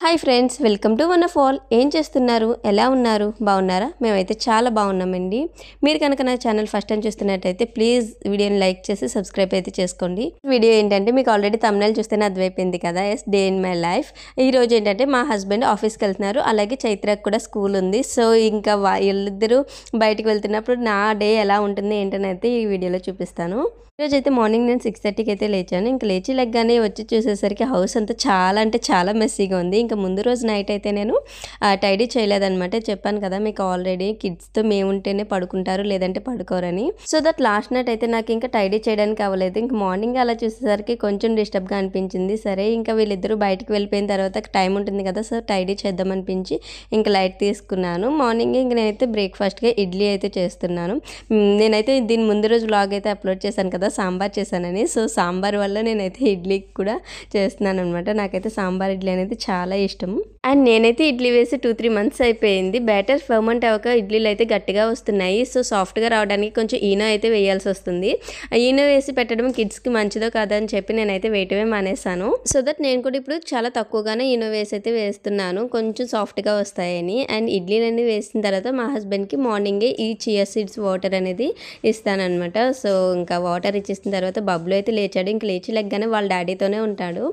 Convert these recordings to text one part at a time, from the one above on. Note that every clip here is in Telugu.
Hi friends, welcome to one of all. ఏం చేస్తున్నారు? ఎలా ఉన్నారు? బాగున్నారా? మేమైతే చాలా బాగున్నామండి. మీరు కనుక నా ఛానల్ ఫస్ట్ టైం చూస్తున్నట్టయితే ప్లీజ్ వీడియోని లైక్ చేసి సబ్స్క్రైబ్ అయితే చేసుకోండి. వీడియో ఏంటంటే మీకు ఆల్రెడీ థంబ్నెయిల్ చూస్తేనే అర్థమైపోయింది కదా, yes day in my life. ఈ రోజు ఏంటంటే మా హస్బెండ్ ఆఫీస్కి వెళ్తున్నారు, అలాగే చైత్రకు కూడా స్కూల్ ఉంది. సో ఇంకా వీళ్ళిద్దరూ బయటికి వెళ్తున్నప్పుడు నా డే ఎలా ఉంటుంది ఏంటని అయితే ఈ వీడియోలో చూపిస్తాను. ఈరోజు అయితే మార్నింగ్ నేను 6:30కి అయితే లేచాను. ఇంకా లేచి లెగ్గానే వచ్చి చూసేసరికి హౌస్ అంతా చాలా అంటే చాలా మెస్సీగా ఉంది. ఇంకా ముందు రోజు నైట్ అయితే నేను టైడీ చేయలేదన్నమాట. చెప్పాను కదా మీకు ఆల్రెడీ, కిడ్స్తో మేము ఉంటేనే పడుకుంటారు లేదంటే పడుకోరని. సో దట్ లాస్ట్ నైట్ అయితే నాకు ఇంకా టైడీ చేయడానికి అవ్వలేదు. ఇంకా మార్నింగ్ అలా చూసేసరికి కొంచెం డిస్టర్బ్గా అనిపించింది. సరే ఇంకా వీళ్ళిద్దరూ బయటకు వెళ్ళిపోయిన తర్వాత టైం ఉంటుంది కదా, సో టైడీ చేద్దాం అనిపించి ఇంకా లైట్ తీసుకున్నాను. మార్నింగ్ ఇంక నేనైతే బ్రేక్ఫాస్ట్గా ఇడ్లీ అయితే చేస్తున్నాను. నేనైతే దీని ముందు రోజు వ్లాగ్ అయితే అప్లోడ్ చేశాను కదా, సాంబార్ చేశానని. సో సాంబార్ వల్ల నేనైతే ఇడ్లీకి కూడా చేస్తున్నాను అనమాట. నాకైతే సాంబార్ ఇడ్లీ అనేది చాలా ఇష్టం. అండ్ నేనైతే ఇడ్లీ వేసి 2-3 మంత్స్ అయిపోయింది. బ్యాటర్ ఫర్మెంట్ అవ్వక ఇడ్లీలు అయితే గట్టిగా వస్తున్నాయి. సో సాఫ్ట్గా రావడానికి కొంచెం ఈనో అయితే వేయాల్సి వస్తుంది. ఈనో వేసి పెట్టడం కిడ్స్కి మంచిదో కాదని చెప్పి నేనైతే వేయటమే మానేసాను. సో దట్ నేను కూడా ఇప్పుడు చాలా తక్కువగానే ఈనో వేసి అయితే వేస్తున్నాను, కొంచెం సాఫ్ట్గా వస్తాయని. అండ్ ఇడ్లీలన్నీ వేసిన తర్వాత మా హస్బెండ్కి మార్నింగే ఈ చియా సీడ్స్ వాటర్ అనేది ఇస్తానన్నమాట. సో ఇంకా వాటర్ ఇచ్చేసిన తర్వాత బబ్లు అయితే లేచాడు. ఇంక లేచి లెగ్గానే వాళ్ళ డాడీతోనే ఉంటాడు.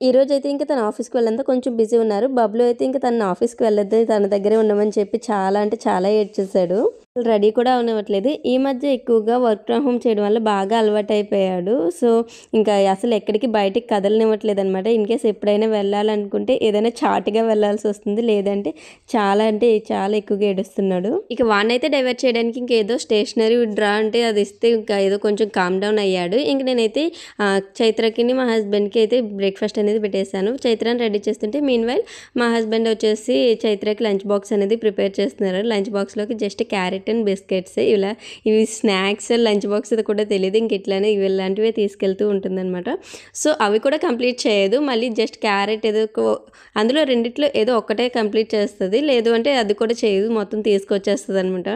ఈ రోజు అయితే ఇంకా తన ఆఫీస్కి వెళ్ళంతా కొంచెం బిజీ ఉన్నారు. బబ్లు అయితే ఇంకా తన ఆఫీస్కి వెళ్ళొద్దు, తన దగ్గరే ఉండమని చెప్పి చాలా అంటే చాలా ఏడ్చేశాడు. రెడీ కూడా అవనివ్వట్లేదు. ఈ మధ్య ఎక్కువగా వర్క్ ఫ్రమ్ హోమ్ చేయడం వల్ల బాగా అలవాటు అయిపోయాడు. సో ఇంకా అసలు ఎక్కడికి బయటికి కదలనివ్వట్లేదు అనమాట. ఇన్ కేస్ ఎప్పుడైనా వెళ్ళాలనుకుంటే ఏదైనా చాటుగా వెళ్ళాల్సి వస్తుంది, లేదంటే చాలా అంటే చాలా ఎక్కువగా ఏడుస్తున్నాడు. ఇక వాడినైతే డైవర్ట్ చేయడానికి ఇంకేదో స్టేషనరీ డ్రా అంటే అది ఇస్తే ఇంకా ఏదో కొంచెం కామ్ డౌన్ అయ్యాడు. ఇంక నేనైతే చైత్రకి మా హస్బెండ్కి అయితే బ్రేక్ఫాస్ట్ అనేది పెట్టేశాను. చైత్రాన్ని రెడీ చేస్తుంటే మీన్ వైల్ మా హస్బెండ్ వచ్చేసి చైత్రకి లంచ్ బాక్స్ అనేది ప్రిపేర్ చేస్తున్నారు. లంచ్ బాక్స్లోకి జస్ట్ క్యారెట్ అండ్ బిస్కెట్స్, ఇలా ఇవి స్నాక్స్ లంచ్ బాక్స్ కూడా తెలియదు, ఇంక ఇట్లానే ఇవి ఇలాంటివే తీసుకెళ్తూ ఉంటుందన్నమాట. సో అవి కూడా కంప్లీట్ చేయదు, మళ్ళీ జస్ట్ క్యారెట్ ఏదో అందులో రెండిట్లో ఏదో ఒక్కటే కంప్లీట్ చేస్తుంది, లేదు అంటే అది కూడా చేయదు, మొత్తం తీసుకొచ్చేస్తుంది అనమాట.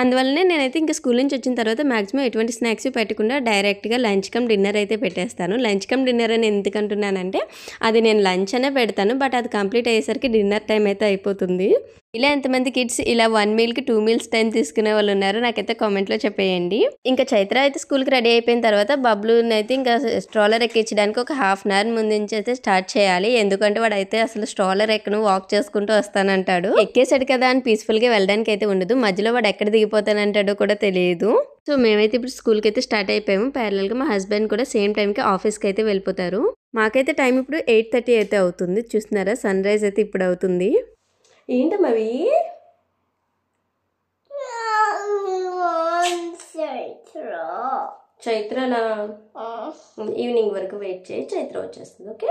అందువల్లనే నేనైతే ఇంకా స్కూల్ నుంచి వచ్చిన తర్వాత మాక్సిమం ఎటువంటి స్నాక్స్ పెట్టకుండా డైరెక్ట్గా లంచ్ కమ్ డిన్నర్ అయితే పెట్టేస్తాను. లంచ్ కమ్ డిన్నర్ అని ఎందుకు అంటున్నానంటే అది నేను లంచ్ అనే పెడతాను, బట్ అది కంప్లీట్ అయ్యేసరికి డిన్నర్ టైం అయితే అయిపోతుంది. ఇలా ఎంతమంది కిడ్స్ ఇలా 1 మీల్కి 2 మీల్స్ టైం తీసుకునే వాళ్ళు ఉన్నారు నాకైతే కామెంట్లో చెప్పేయండి. ఇంకా చైత్ర అయితే స్కూల్కి రెడీ అయిపోయిన తర్వాత బబ్లుని అయితే ఇంకా స్ట్రాలర్ ఎక్కించడానికి ఒక 1/2 అవర్ ముందు నుంచి అయితే స్టార్ట్ చేయాలి. ఎందుకంటే వాడు అయితే అసలు స్ట్రాలర్ ఎక్కను, వాక్ చేసుకుంటూ వస్తానంటాడు. ఎక్కేసాడు కదా అని పీస్ఫుల్గా వెళ్ళడానికి అయితే ఉండదు, మధ్యలో వాడు ఎక్కడ దిగిపోతానంటాడో కూడా తెలియదు. సో మేమైతే ఇప్పుడు స్కూల్కి అయితే స్టార్ట్ అయిపోయాము. ప్యారలల్గా మా హస్బెండ్ కూడా సేమ్ టైంకి ఆఫీస్కి అయితే వెళ్ళిపోతారు. మాకైతే టైం ఇప్పుడు 8:30 అయితే అవుతుంది. చూస్తున్నారా, సన్ రైజ్ అయితే ఇప్పుడు అవుతుంది. ఏంటమ్మవి చైత్రలా ఈవినింగ్ వరకు వెయిట్ చేయి, చైత్ర వచ్చేస్తుంది. ఓకే,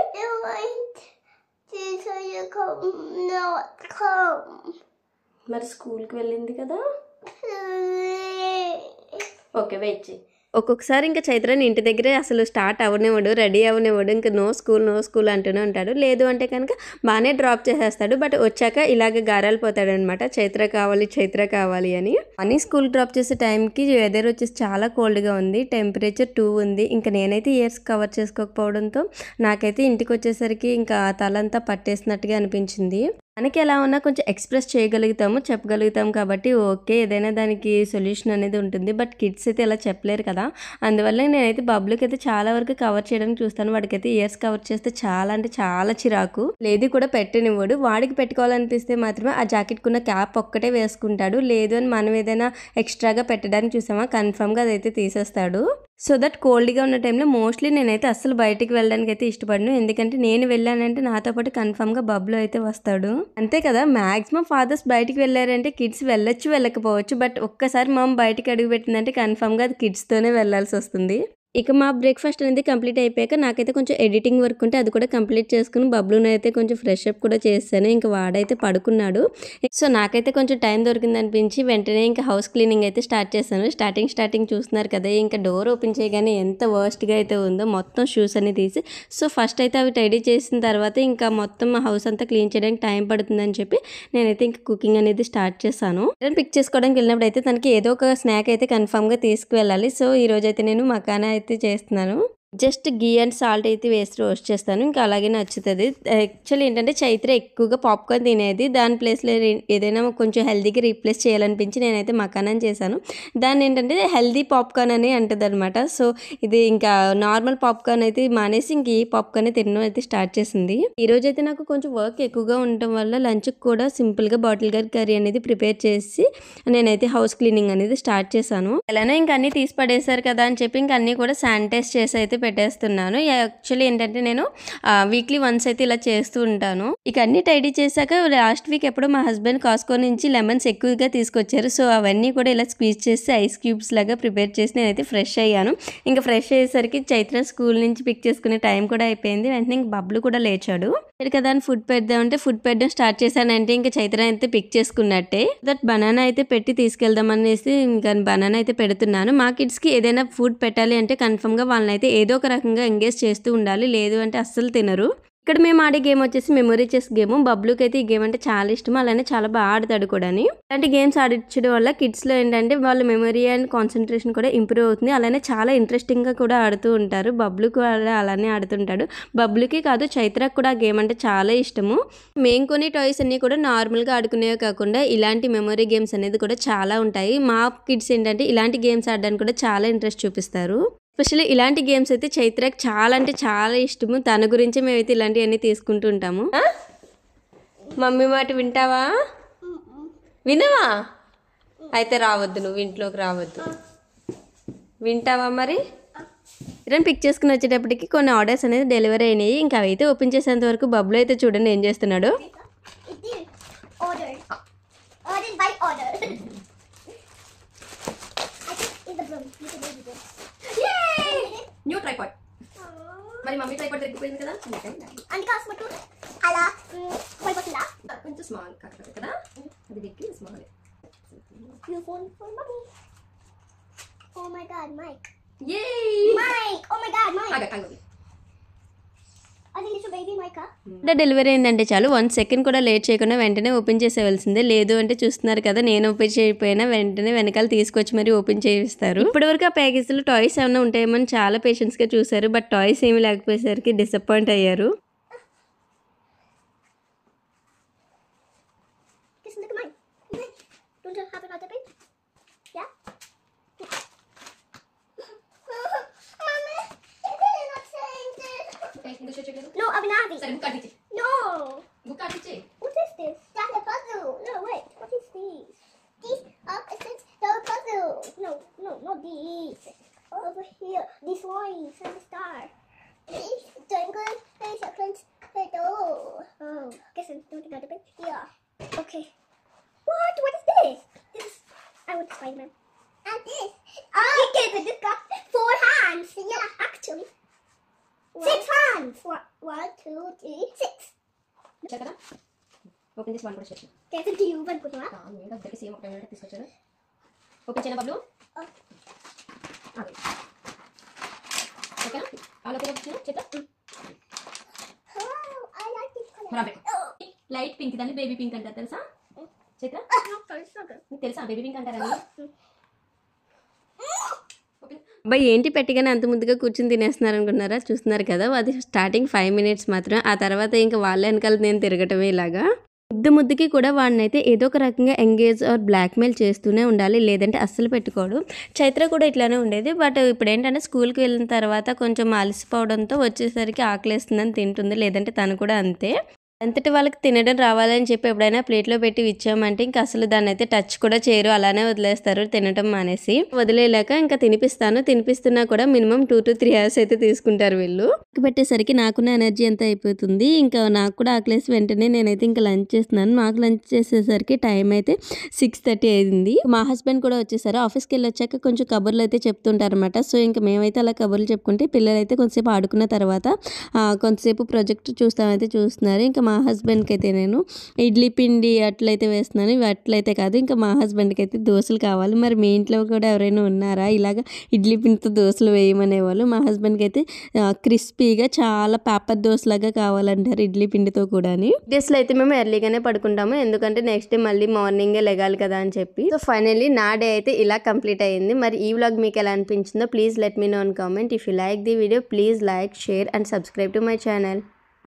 మరి స్కూల్కి వెళ్ళింది కదా, ఓకే వెయిట్ చేయి. ఒక్కొక్కసారి ఇంకా చైత్రని ఇంటి దగ్గరే అసలు స్టార్ట్ అవనివ్వడు, రెడీ అవనివ్వడు, ఇంకా నో స్కూల్ అంటూనే ఉంటాడు. లేదు అంటే కనుక బాగానే డ్రాప్ చేసేస్తాడు, బట్ వచ్చాక ఇలాగే గారాలు పోతాడు అనమాట, చైత్ర కావాలి అని. అని స్కూల్ డ్రాప్ చేసే టైంకి వెదర్ వచ్చేసి చాలా కోల్డ్గా ఉంది, టెంపరేచర్ 2 ఉంది. ఇంకా నేనైతే ఇయర్స్ కవర్ చేసుకోకపోవడంతో నాకైతే ఇంటికి వచ్చేసరికి ఇంకా తలంతా పట్టేసినట్టుగా అనిపించింది. మనకి ఎలా ఉన్నా కొంచెం ఎక్స్ప్రెస్ చేయగలుగుతాము, చెప్పగలుగుతాం కాబట్టి ఓకే, ఏదైనా దానికి సొల్యూషన్ అనేది ఉంటుంది. బట్ కిడ్స్ అయితే ఇలా చెప్పలేరు కదా, అందువల్ల నేనైతే బబ్లుకి అయితే చాలా వరకు కవర్ చేయడానికి చూస్తాను. వాడికైతే ఇయర్స్ కవర్ చేస్తే చాలా అంటే చాలా చిరాకు, లేదు కూడా పెట్టనివ్వడు. వాడికి పెట్టుకోవాలనిపిస్తే మాత్రమే ఆ జాకెట్కున్న క్యాప్ ఒక్కటే వేసుకుంటాడు, లేదు అని మనం ఏదైనా ఎక్స్ట్రాగా పెట్టడానికి చూసామా కన్ఫర్మ్గా అదైతే తీసేస్తాడు. సో దట్ కోల్డ్గా ఉన్న టైంలో మోస్ట్లీ నేనైతే అస్సలు బయటికి వెళ్ళడానికి అయితే ఇష్టపడను, ఎందుకంటే నేను వెళ్ళానంటే నాతో పాటు కన్ఫర్మ్గా బబ్లు అయితే వస్తాడు. అంతే కదా, మ్యాక్సిమం ఫాదర్స్ బయటికి వెళ్ళారంటే కిడ్స్ వెళ్ళొచ్చు వెళ్ళకపోవచ్చు, బట్ ఒక్కసారి మమ్ బయటికి అడుగు పెట్టిందంటే కన్ఫర్మ్గా అది కిడ్స్తోనే వెళ్ళాల్సి వస్తుంది. ఇక మా బ్రేక్ఫాస్ట్ అనేది కంప్లీట్ అయిపోయాక నాకైతే కొంచెం ఎడిటింగ్ వర్క్ ఉంటే అది కూడా కంప్లీట్ చేసుకుని బబ్లుని అయితే కొంచెం ఫ్రెష్ అప్ కూడా చేశాను. ఇంకా వాడైతే పడుకున్నాడు. సో నాకైతే కొంచెం టైం దొరికింది అనిపించి వెంటనే ఇంకా హౌస్ క్లీనింగ్ అయితే స్టార్ట్ చేశాను. స్టార్టింగ్ చూస్తున్నారు కదా, ఇంకా డోర్ ఓపెన్ చేయగానే ఎంత వర్స్ట్గా అయితే ఉందో, మొత్తం షూస్ అన్ని తీసి సో ఫస్ట్ అయితే అవి టైడీ చేసిన తర్వాత ఇంకా మొత్తం హౌస్ అంతా క్లీన్ చేయడానికి టైం పడుతుందని చెప్పి నేనైతే ఇంకా కుకింగ్ అనేది స్టార్ట్ చేశాను. పిక్ చేసుకోవడానికి వెళ్ళినప్పుడు అయితే తనకి ఏదో ఒక స్నాక్ అయితే కన్ఫర్మ్గా తీసుకువెళ్ళాలి. సో ఈ రోజు అయితే నేను మకానా అయితే చేస్తున్నాను. జస్ట్ గీ అండ్ సాల్ట్ అయితే వేసి రోస్ట్ చేస్తాను. ఇంకా అలాగే నచ్చుతుంది. యాక్చువల్లీ ఏంటంటే చైత్ర ఎక్కువగా పాప్కార్న్ తినేది. దాని ప్లేస్లో ఏదైనా కొంచెం హెల్తీగా రీప్లేస్ చేయాలనిపించి నేనైతే మకానని చేశాను. దాన్ని ఏంటంటే హెల్తీ పాప్కార్న్ అని అంటదనమాట. సో ఇది ఇంకా నార్మల్ పాప్కార్న్ అయితే మానేసి ఇంక ఈ పాప్కార్న్ తినడం అయితే స్టార్ట్ చేసింది. ఈరోజు అయితే నాకు కొంచెం వర్క్ ఎక్కువగా ఉండటం వల్ల లంచ్కి కూడా సింపుల్గా బాటిల్ గార్డ్ కర్రీ అనేది ప్రిపేర్ చేసి నేనైతే హౌస్ క్లీనింగ్ అనేది స్టార్ట్ చేశాను. ఎలానో ఇంక అన్నీ తీసి పడేశారు కదా అని చెప్పి ఇంక అన్నీ కూడా శానిటైజ్ చేసి అయితే పెట్టేస్తున్నాను. యాక్చువల్లీ ఏంటంటే నేను వీక్లీ వన్స్ అయితే ఇలా చేస్తూ ఉంటాను. ఇక అన్నీ టైడీ చేశాక లాస్ట్ వీక్ ఎప్పుడో మా హస్బెండ్ కాస్కో నుంచి లెమన్స్ ఎక్కువగా తీసుకొచ్చారు. సో అవన్నీ కూడా ఇలా స్క్వీజ్ చేసి ఐస్ క్యూబ్స్ లాగా ప్రిపేర్ చేసి నేనైతే ఫ్రెష్ అయ్యాను. ఇంకా ఫ్రెష్ అయ్యేసరికి చైత్ర స్కూల్ నుంచి పిక్ చేసుకునే టైం కూడా అయిపోయింది. వెంటనే ఇంక బబ్లు కూడా లేచాడు. కదా అని ఫుడ్ పెడదామంటే ఫుడ్ పెట్టడం స్టార్ట్ చేశానంటే ఇంకా చైత్ర అయితే పిక్ చేసుకున్నట్టే. దట్ బనానా అయితే పెట్టి తీసుకెళ్దాం అనేసి ఇంకా బనానా అయితే పెడుతున్నాను. మా కిడ్స్కి ఏదైనా ఫుడ్ పెట్టాలి అంటే కన్ఫర్మ్గా వాళ్ళని అయితే ఏదో ఒక రకంగా ఎంగేజ్ చేస్తూ ఉండాలి. లేదు అంటే అస్సలు తినరు. ఇక్కడ మేము ఆడే గేమ్ వచ్చేసి మెమరీ చెస్ గేమ్. బబ్లుకి అయితే ఈ గేమ్ అంటే చాలా ఇష్టం. అలానే చాలా బాగా ఆడతాడు కూడా. ఇలాంటి గేమ్స్ ఆడించడం వల్ల కిడ్స్లో ఏంటంటే వాళ్ళ మెమరీ అండ్ కాన్సన్ట్రేషన్ కూడా ఇంప్రూవ్ అవుతుంది. అలానే చాలా ఇంట్రెస్టింగ్గా కూడా ఆడుతూ ఉంటారు. బబ్లు కూడా అలానే ఆడుతుంటాడు. బబ్లుకి కాదు చైత్రకు కూడా ఆ గేమ్ అంటే చాలా ఇష్టము. మేము కొన్ని టాయ్స్ అన్నీ కూడా నార్మల్గా ఆడుకునేవి కాకుండా ఇలాంటి మెమరీ గేమ్స్ అనేది కూడా చాలా ఉంటాయి. మా కిడ్స్ ఏంటంటే ఇలాంటి గేమ్స్ ఆడడానికి కూడా చాలా ఇంట్రెస్ట్ చూపిస్తారు. ఎస్పెషల్లీ ఇలాంటి గేమ్స్ అయితే చైత్రకు చాలా అంటే చాలా ఇష్టము. తన గురించి మేమైతే ఇలాంటివన్నీ తీసుకుంటూ ఉంటాము. మమ్మీ మాట వింటావా? వినవా? అయితే రావద్దు, నువ్వు ఇంట్లోకి రావద్దు. వింటావా మరి? ఇరని పిక్ చేసుకుని వచ్చేటప్పటికి కొన్ని ఆర్డర్స్ అనేది డెలివరీ అయినాయి. ఇంకా అవైతే ఓపెన్ చేసేంత వరకు బబ్లు అయితే చూడండి ఏం చేస్తున్నాడు. New tripod. మరి మమ్మీ ట్రైపాడ్ దొరికిపోయింది కదా. అలా కొంచెం స్మాల్ కాకపోతే కదా అది దిక్కి small. Oh my god, Mike. Yay! Mike! Oh my god, Mike! I think it's a baby Mike. Delivery అయిందంటే చాలు 1 సెకండ్ కూడా లేట్ చేయకుండా వెంటనే ఓపెన్ చేసేవలసిందే. లేదు అంటే చూస్తున్నారు కదా, నేను ఓపెన్ చేయకపోయినా వెంటనే వెనకాల తీసుకొచ్చి మరి ఓపెన్ చేయిస్తారు. ఇప్పటివరకు ఆ ప్యాకేజీలో టాయ్స్ ఏమైనా ఉంటాయేమో అని చాలా పేషెన్స్గా చూసారు. బట్ టాయ్స్ ఏమి లేకపోయేసరికి డిసప్పాయింట్ అయ్యారు. Look at mine. Don't you have another baby? Yeah? Mommy, you're not saying this. No, Abhinavi. No. What is this? That's a puzzle. No, wait. What is this? These are the puzzle. No, not these. Over here. These lines and the star. These triangle. There's a prince. Oh. Guess I'm doing another bit. Yeah. Okay. What is this? I want Spider-Man. And this. Oh, okay, so this got 4 hands. Yeah, actually. 6 hands. 1, 2, 3, 6. కదా ఓపెన్ చేసి 1 కూడా చేసి कैसे ट्यूब అనుకుంటున్నా నేను దగ్గరికి సేమ్ ఒకటే మినిట్ తీసుకొచ్చాను. ఓపెన్ చేయనా బబ్లు? ఓకేనా? ఆలోకి వచ్చేనా చేత I like this color. బరాబర్. లైట్ పింక్ దాన్ని బేబీ పింక్ అంటారు తెలుసా చేత? నీకు తెలుసా బేబీ పింక్ అంటారని? అబ్బాయి ఏంటి పెట్టగానే అంత ముద్దుగా కూర్చొని తినేస్తున్నారు అనుకున్నారా? చూస్తున్నారు కదా, అది స్టార్టింగ్ 5 మినిట్స్ మాత్రం. ఆ తర్వాత ఇంకా వాళ్ళ వెనకాల నేను తిరగటమే ఇలాగా. ముద్దుకి కూడా వాడినైతే ఏదో ఒక రకంగా ఎంగేజ్ ఆర్ బ్లాక్మెయిల్ చేస్తూనే ఉండాలి, లేదంటే అస్సలు పెట్టుకోడు. చైత్ర కూడా ఇట్లానే ఉండేది. బట్ ఇప్పుడు ఏంటంటే స్కూల్కి వెళ్ళిన తర్వాత కొంచెం అలసిపోవడంతో వచ్చేసరికి ఆకలేస్తుందని తింటుంది, లేదంటే తను కూడా అంతే. అంతటి వాళ్ళకి తినడం రావాలని చెప్పి ఎప్పుడైనా ప్లేట్లో పెట్టి ఇచ్చామంటే ఇంకా అసలు దాన్ని అయితే టచ్ కూడా చేయరు, అలానే వదిలేస్తారు తినటం మానేసి. వదిలేలాక ఇంకా తినిపిస్తున్నా కూడా మినిమం 2 to 3 hours అయితే తీసుకుంటారు వీళ్ళు. పెట్టేసరికి నాకున్న ఎనర్జీ అంతా అయిపోతుంది. ఇంకా నాకు కూడా ఆకలేసి వెంటనే నేనైతే ఇంకా లంచ్ చేస్తున్నాను. మాకు లంచ్ చేసేసరికి టైం అయితే 6:30 అయింది. మా హస్బెండ్ కూడా వచ్చేసారు. ఆఫీస్కి వెళ్ళి వచ్చాక కొంచెం కబుర్లు అయితే చెప్తుంటారు అనమాట. సో ఇంకా మేమైతే అలా కబుర్లు చెప్పుకుంటే పిల్లలు అయితే కొంతసేపు ఆడుకున్న తర్వాత కొంతసేపు ప్రాజెక్ట్ చూస్తున్నారు. ఇంకా మా హస్బెండ్కి అయితే నేను ఇడ్లీ పిండి అట్లయితే వేస్తున్నాను, ఇవి అట్లయితే కాదు. ఇంకా మా హస్బెండ్కి అయితే దోశలు కావాలి. మరి మీ ఇంట్లో కూడా ఎవరైనా ఉన్నారా ఇలాగ ఇడ్లీ పిండితో దోశలు వేయమనేవాళ్ళు? మా హస్బెండ్కి అయితే క్రిస్పీగా చాలా పేపర్ దోశలాగా కావాలంటారు ఇడ్లీ పిండితో కూడా. డేస్లో అయితే మేము ఎర్లీగానే పడుకుంటాము, ఎందుకంటే నెక్స్ట్ డే మళ్ళీ మార్నింగే లెగాలి కదా అని చెప్పి. సో ఫైనల్లీ నా డే అయితే ఇలా కంప్లీట్ అయ్యింది. మరి ఈ వ్లాగ్ మీకు ఎలా అనిపించిందో please let me know in comment. If you like the video please like, share and subscribe to my channel.